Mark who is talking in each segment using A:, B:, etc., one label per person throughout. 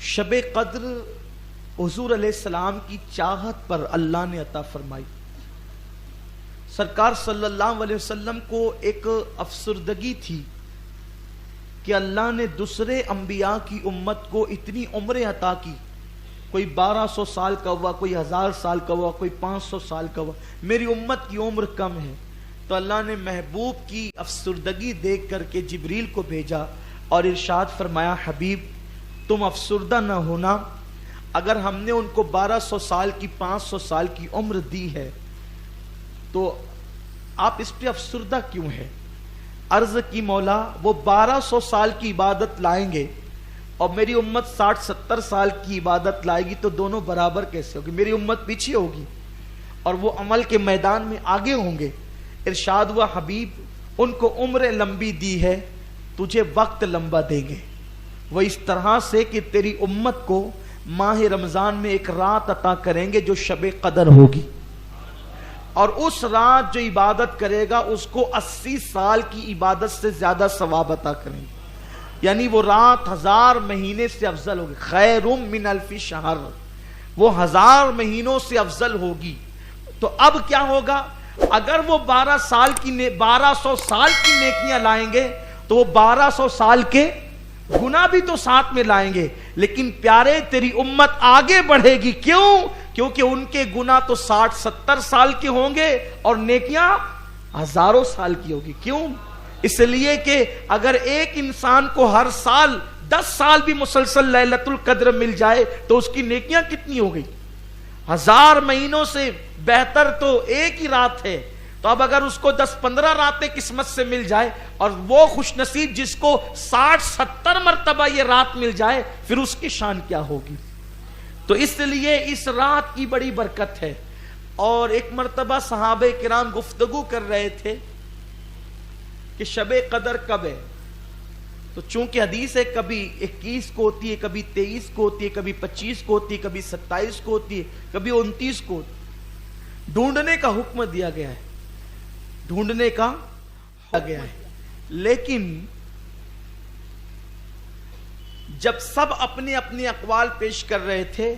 A: شب قدر حضور علیہ السلام کی چاہت پر اللہ نے عطا فرمائی. سرکار صلی اللہ علیہ وسلم کو ایک افسردگی تھی کہ اللہ نے دوسرے انبیاء کی امت کو اتنی عمریں عطا کی. کوئی 1200 سال کا ہوا, کوئی 1000 سال کا ہوا, کوئی 500 سال کا ہوا. میری امت کی عمر کم ہے. تو اللہ نے محبوب کی افسردگی دیکھ کر کے جبریل کو بھیجا اور ارشاد فرمایا, حبیب تم افسردہ نہ ہونا. اگر ہم نے ان کو 1200 سال کی 500 سال کی عمر دی ہے تو آپ اس پہ افسردہ کیوں ہیں؟ عرض کی مولا وہ 1200 سال کی عبادت لائیں گے اور میری امت 60-70 سال کی عبادت لائے گی تو دونوں برابر کیسے ہوگی؟ میری امت پیچھے ہوگی اور وہ عمل کے میدان میں آگے ہوں گے. ارشاد ہوا, حبیب ان کو عمر لمبی دی ہے, تجھے وقت لمبا دیں گے. وہ اس طرح سے کہ تیری امت کو ماہ رمضان میں ایک رات عطا کریں گے جو شب قدر ہوگی, اور اس رات جو عبادت کرے گا اس کو 80 سال کی عبادت سے زیادہ ثواب عطا کریں گے. یعنی وہ رات 1000 مہینے سے افضل ہوگی. خیر من الف شہر, وہ 1000 مہینوں سے افضل ہوگی. تو اب کیا ہوگا؟ اگر وہ 1200 سال کی نیکیاں لائیں گے تو وہ 1200 سال کے گناہ بھی تو ساتھ میں لائیں گے. لیکن پیارے تیری امت آگے بڑھے گی. کیوں؟ کیونکہ ان کے گناہ تو 60-70 سال کے ہوں گے اور نیکیاں ہزاروں سال کی ہوگی. کیوں؟ اس لیے کہ اگر ایک انسان کو ہر سال 10 سال بھی مسلسل لیلۃ القدر مل جائے تو اس کی نیکیاں کتنی ہو گئی؟ 1000 مہینوں سے بہتر تو ایک ہی رات ہے. تو اب اگر اس کو 10-15 راتیں قسمت سے مل جائے اور وہ خوش نصیب جس کو 60-70 مرتبہ یہ رات مل جائے, پھر اس کی شان کیا ہوگی؟ تو اس لیے اس رات کی بڑی برکت ہے. اور ایک مرتبہ صحابہ کرام گفتگو کر رہے تھے کہ شب قدر کب ہے. تو چونکہ حدیث ہے کبھی 21 کو ہوتی ہے, کبھی 23 کو ہوتی ہے, کبھی 25 کو ہوتی ہے, کبھی 27 کو ہوتی ہے, کبھی 29 کو ہوتی ہے. ڈھونڈنے کا حکم دیا گیا ہے, ڈھونڈنے کا گیا ہے. لیکن جب سب اپنے اپنے اقوال پیش کر رہے تھے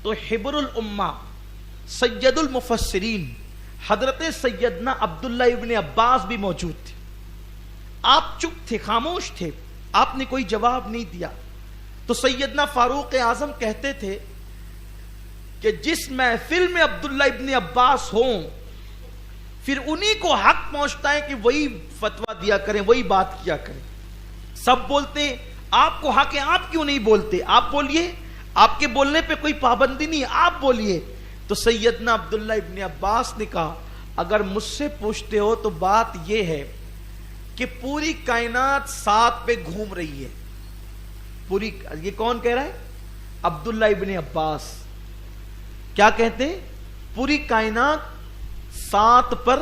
A: تو حبر الامہ سید المفسرین حضرت سیدنا عبداللہ ابن عباس بھی موجود تھے. آپ چپ تھے, خاموش تھے, آپ نے کوئی جواب نہیں دیا. تو سیدنا فاروق اعظم کہتے تھے کہ جس محفل میں عبداللہ ابن عباس ہوں پھر انہی کو حق پہنچتا ہے کہ وہی فتویٰ دیا کریں, وہی بات کیا کریں. سب بولتے ہیں آپ کو حق ہے, آپ کیوں نہیں بولتے؟ آپ بولیے, آپ کے بولنے پہ کوئی پابندی نہیں, آپ بولیے. تو سیدنا عبداللہ ابن عباس نے کہا, اگر مجھ سے پوچھتے ہو تو بات یہ ہے کہ پوری کائنات ساتھ پہ گھوم رہی ہے. پوری, یہ کون کہہ رہا ہے؟ عبداللہ ابن عباس. کیا کہتے ہیں؟ پوری کائنات 7 پر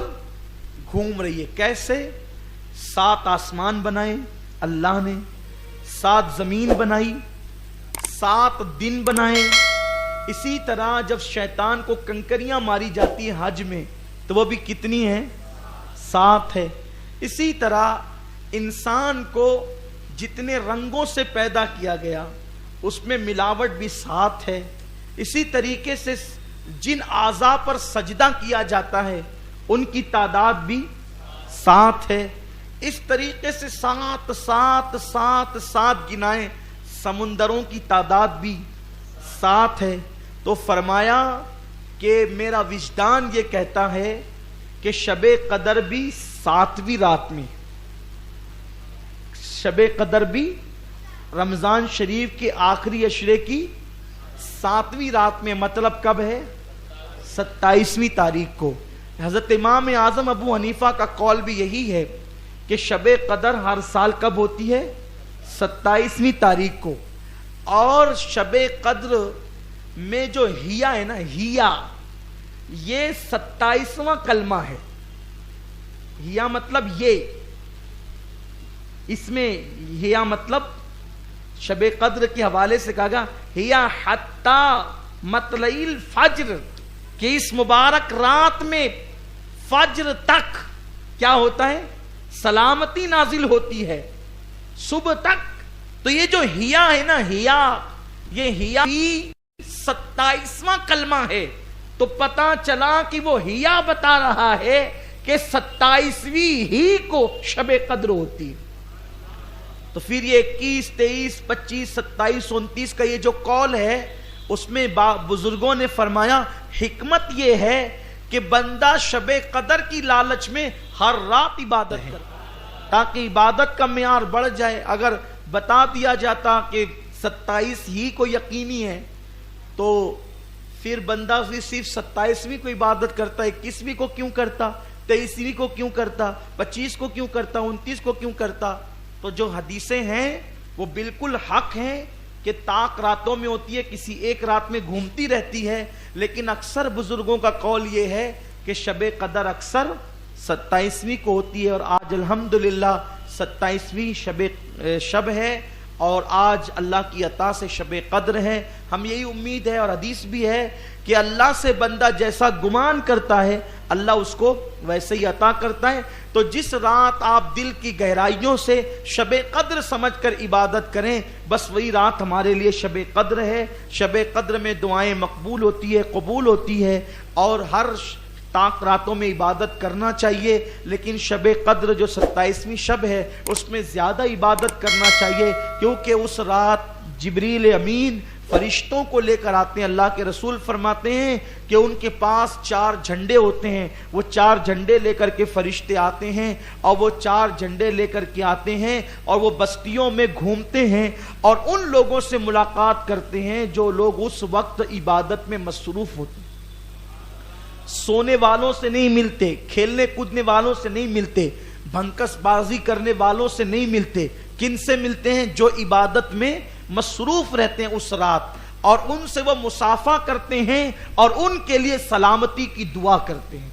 A: گھوم رہی ہے. کیسے؟ 7 آسمان بنائے اللہ نے, 7 زمین بنائی, 7 دن بنائے. اسی طرح جب شیطان کو کنکریاں ماری جاتی ہیں حج میں تو وہ بھی کتنی ہیں؟ 7 ہے. اسی طرح انسان کو جتنے رنگوں سے پیدا کیا گیا اس میں ملاوٹ بھی 7 ہے. اسی طریقے سے جن اعضاء پر سجدہ کیا جاتا ہے ان کی تعداد بھی 7 ہے. اس طریقے سے 7 گنائیں. سمندروں کی تعداد بھی 7 ہے. تو فرمایا کہ میرا وجدان یہ کہتا ہے کہ شب قدر بھی 7ویں رات میں, شب قدر بھی رمضان شریف کے آخری عشرے کی 7ویں رات میں. مطلب کب ہے؟ 27ویں تاریخ کو. حضرت امام اعظم ابو حنیفہ کا قول بھی یہی ہے کہ شب قدر ہر سال کب ہوتی ہے؟ 27ویں تاریخ کو. اور شب قدر میں جو ہیا ہے نا, ہیا یہ 27واں کلمہ ہے. ہیا مطلب یہ, اس میں ہیا مطلب شب قدر کے حوالے سے کہا گا ہیا حتی مطلع الفجر, کہ اس مبارک رات میں فجر تک کیا ہوتا ہے؟ سلامتی نازل ہوتی ہے صبح تک. تو یہ جو ہیا ہے نا, ہیا یہ ہیا بھی 27واں کلمہ ہے، تو پتا چلا کہ وہ ہیا بتا رہا ہے کہ 27ویں ہی کو شب قدر ہوتی. تو پھر یہ 21 23 25 27 29 کا یہ جو قول ہے، اس میں بزرگوں نے فرمایا حکمت یہ ہے کہ بندہ شب قدر کی لالچ میں ہر رات عبادت کرتا تاکہ عبادت کا معیار بڑھ جائے. اگر بتا دیا جاتا کہ 27 ہی کو یقینی ہے تو پھر بندہ صرف 27ویں کو عبادت کرتا، 21ویں کو کیوں کرتا، 23ویں کو کیوں کرتا، 25 کو کیوں کرتا، 29 کو کیوں کرتا. تو جو حدیثیں ہیں وہ بالکل حق ہیں کہ طاق راتوں میں ہوتی ہے، کسی ایک رات میں گھومتی رہتی ہے، لیکن اکثر بزرگوں کا قول یہ ہے کہ شب قدر اکثر 27ویں کو ہوتی ہے، اور آج الحمدللہ 27ویں شب ہے، اور آج اللہ کی عطا سے شب قدر ہے. ہم یہی امید ہے، اور حدیث بھی ہے کہ اللہ سے بندہ جیسا گمان کرتا ہے اللہ اس کو ویسے ہی عطا کرتا ہے. تو جس رات آپ دل کی گہرائیوں سے شب قدر سمجھ کر عبادت کریں، بس وہی رات ہمارے لیے شب قدر ہے. شب قدر میں دعائیں مقبول ہوتی ہے، قبول ہوتی ہے، اور ہر طاق راتوں میں عبادت کرنا چاہیے، لیکن شب قدر جو 27ویں شب ہے اس میں زیادہ عبادت کرنا چاہیے، کیونکہ اس رات جبریل امین فرشتوں کو لے کر آتے ہیں. اللہ کے رسول فرماتے ہیں کہ ان کے پاس 4 جھنڈے ہوتے ہیں، وہ 4 جھنڈے لے کر کے فرشتے آتے ہیں، اور وہ 4 جھنڈے لے کر کے آتے ہیں اور وہ بستیوں میں گھومتے ہیں اور ان لوگوں سے ملاقات کرتے ہیں جو لوگ اس وقت عبادت میں مصروف ہوتے ہیں. سونے والوں سے نہیں ملتے، کھیلنے کودنے والوں سے نہیں ملتے، بھنکس بازی کرنے والوں سے نہیں ملتے. کن سے ملتے ہیں؟ جو عبادت میں مصروف رہتے ہیں اس رات، اور ان سے وہ مصافحہ کرتے ہیں اور ان کے لیے سلامتی کی دعا کرتے ہیں.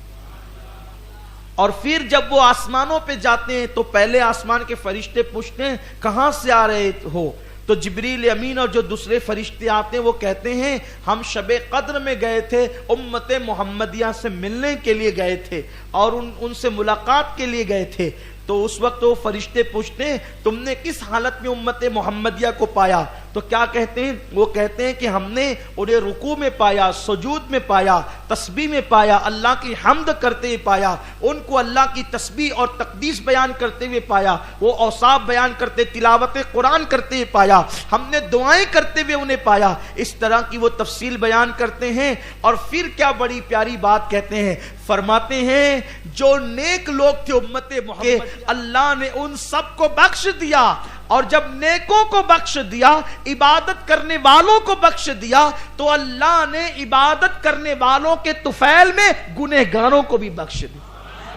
A: اور پھر جب وہ آسمانوں پہ جاتے ہیں تو پہلے آسمان کے فرشتے پوچھتے ہیں کہاں سے آ رہے ہو؟ تو جبریل امین اور جو دوسرے فرشتے آتے ہیں وہ کہتے ہیں ہم شب قدر میں گئے تھے، امت محمدیہ سے ملنے کے لیے گئے تھے اور ان سے ملاقات کے لیے گئے تھے. تو اس وقت وہ فرشتے پوچھتے ہیں تم نے کس حالت میں امت محمدیہ کو پایا؟ تو کیا کہتے ہیں؟ وہ کہتے ہیں کہ ہم نے انہیں رکوع میں پایا، سجود میں پایا، تسبیح میں پایا، اللہ کی حمد کرتے ہوئے پایا، ان کو اللہ کی تسبیح اور تقدیس بیان کرتے ہوئے پایا، وہ اوصاف بیان کرتے، تلاوت قرآن کرتے ہوئے پایا، ہم نے دعائیں کرتے ہوئے انہیں پایا. اس طرح کی وہ تفصیل بیان کرتے ہیں. اور پھر کیا بڑی پیاری بات کہتے ہیں، فرماتے ہیں جو نیک لوگ تھے امت محمد، اللہ نے ان سب کو بخش دیا، اور جب نیکوں کو بخش دیا، عبادت کرنے والوں کو بخش دیا، تو اللہ نے عبادت کرنے والوں کے طفیل میں گنہگاروں کو بھی بخش دیا.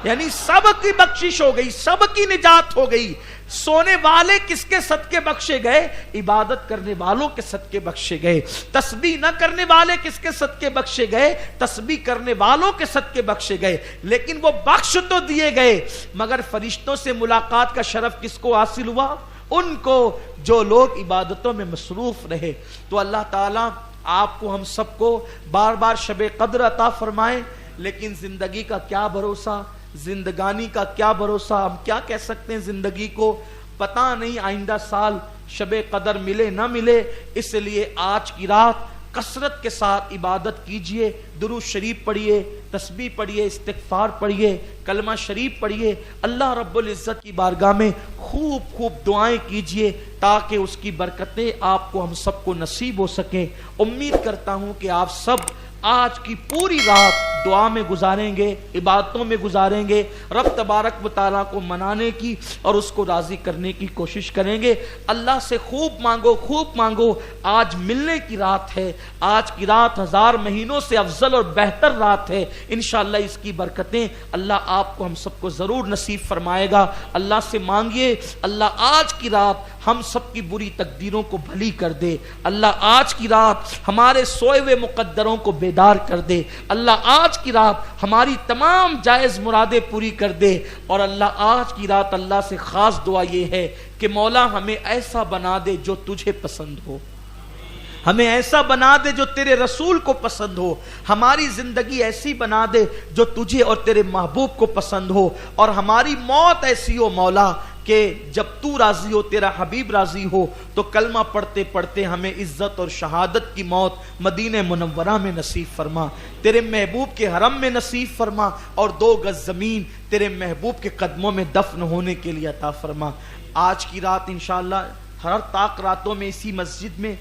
A: یعنی سب کی بخشش ہو گئی، سب کی نجات ہو گئی. سونے والے کس کے صدقے بخشے گئے؟ عبادت کرنے والوں کے صدقے بخشے گئے. تسبیح نہ کرنے والے کس کے صدقے بخشے گئے؟ تسبیح کرنے والوں کے صدقے بخشے گئے. لیکن وہ بخش تو دیے گئے، مگر فرشتوں سے ملاقات کا شرف کس کو حاصل ہوا؟ ان کو جو لوگ عبادتوں میں مصروف رہے. تو اللہ تعالیٰ آپ کو ہم سب کو بار بار شب قدر عطا فرمائے. لیکن زندگی کا کیا بھروسہ، زندگانی کا کیا بھروسہ؟ ہم کیا کہہ سکتے ہیں زندگی کو؟ پتہ نہیں آئندہ سال شب قدر ملے نہ ملے. اس لیے آج کی رات کثرت کے ساتھ عبادت کیجئے، درود شریف پڑھیے، تسبیح پڑھیے، استغفار پڑھیے، کلمہ شریف پڑھیے، اللہ رب العزت کی بارگاہ میں خوب خوب دعائیں کیجئے تاکہ اس کی برکتیں آپ کو ہم سب کو نصیب ہو سکیں. امید کرتا ہوں کہ آپ سب آج کی پوری رات دعا میں گزاریں گے، عبادتوں میں گزاریں گے، رب تبارک و تعالیٰ کو منانے کی اور اس کو راضی کرنے کی کوشش کریں گے. اللہ سے خوب مانگو، خوب مانگو. آج ملنے کی رات ہے، آج کی رات 1000 مہینوں سے افضل اور بہتر رات ہے. انشاءاللہ اس کی برکتیں اللہ آپ کو ہم سب کو ضرور نصیب فرمائے گا. اللہ سے مانگیے اللہ آج کی رات ہم سب کی بری تقدیروں کو بھلی کر دے. اللہ آج کی رات ہمارے سوئے ہوئے مقدروں کو بیدار کر دے. اللہ آج کی رات ہماری تمام جائز مرادیں پوری کر دے. اور اللہ آج کی رات اللہ سے خاص دعا یہ ہے کہ مولا ہمیں ایسا بنا دے جو تجھے پسند ہو، ہمیں ایسا بنا دے جو تیرے رسول کو پسند ہو، ہماری زندگی ایسی بنا دے جو تجھے اور تیرے محبوب کو پسند ہو، اور ہماری موت ایسی ہو مولا کہ جب تو راضی ہو، تیرا حبیب راضی ہو، تو کلمہ پڑھتے پڑھتے ہمیں عزت اور شہادت کی موت مدینہ منورہ میں نصیب فرما، تیرے محبوب کے حرم میں نصیب فرما، اور 2 گز زمین تیرے محبوب کے قدموں میں دفن ہونے کے لیے عطا فرما۔ آج کی رات انشاءاللہ ہر طاق راتوں میں اسی مسجد میں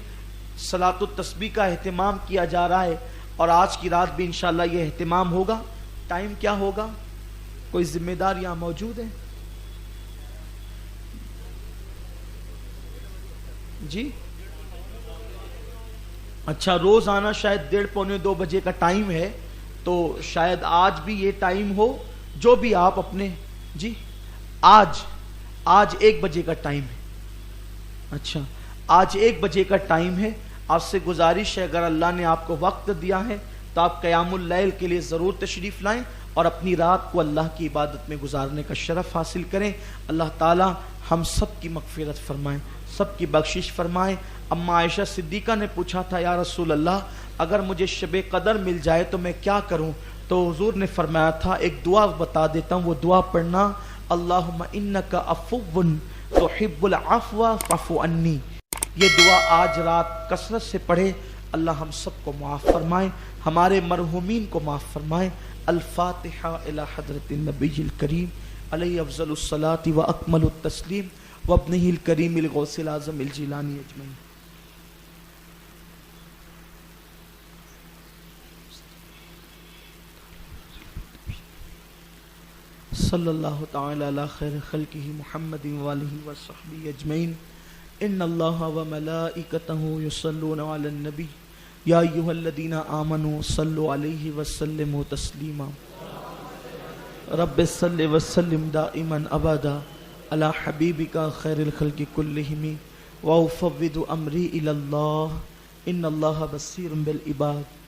A: صلاۃ التسبیح کا اہتمام کیا جا رہا ہے، اور آج کی رات بھی انشاءاللہ یہ اہتمام ہوگا۔ ٹائم کیا ہوگا؟ کوئی ذمہ دار یہاں موجود ہے؟ جی اچھا، روز آنا شاید 1:30 پونے 2 بجے کا ٹائم ہے، تو شاید آج بھی یہ ٹائم ہو، جو بھی آپ اپنے جی آج 1 بجے کا ٹائم ہے۔ اچھا آج 1 بجے کا ٹائم ہے۔ آپ سے گزارش ہے اگر اللہ نے آپ کو وقت دیا ہے تو آپ قیام اللیل کے لیے ضرور تشریف لائیں اور اپنی رات کو اللہ کی عبادت میں گزارنے کا شرف حاصل کریں۔ اللہ تعالی ہم سب کی مغفرت فرمائیں، سب کی بخشش فرمائیں۔ اما عائشہ صدیقہ نے پوچھا تھا یا رسول اللہ اگر مجھے شب قدر مل جائے تو میں کیا کروں؟ تو حضور نے فرمایا تھا ایک دعا بتا دیتا ہوں، وہ دعا پڑھنا، اللہم انک عفو تحب العفو فاعف عنی۔ یہ دعا آج رات کثرت سے پڑھے، اللہ ہم سب کو معاف فرمائے، ہمارے مرحومین کو معاف فرمائے۔ الفاتحہ الی حضرت النبی الکریم علیہ افضل الصلاۃ و اکمل التسلیم وابنہ الکریم الغوث الاعظم الجیلانی اجمعین۔ صلی اللہ تعالی علی خیر خلقہ محمد وآلہ وصحبہ اجمعین۔ ان اللہ وملائکتہ یصلون علی النبی یا ایھا الذین آمنوا صلوا علیہ وسلموا تسلیما۔ رب صل وسلم دائما ابدا علی حبیبک خیر الخلق کلہم وافوض امری الی اللہ ان اللہ بصیر بالعباد۔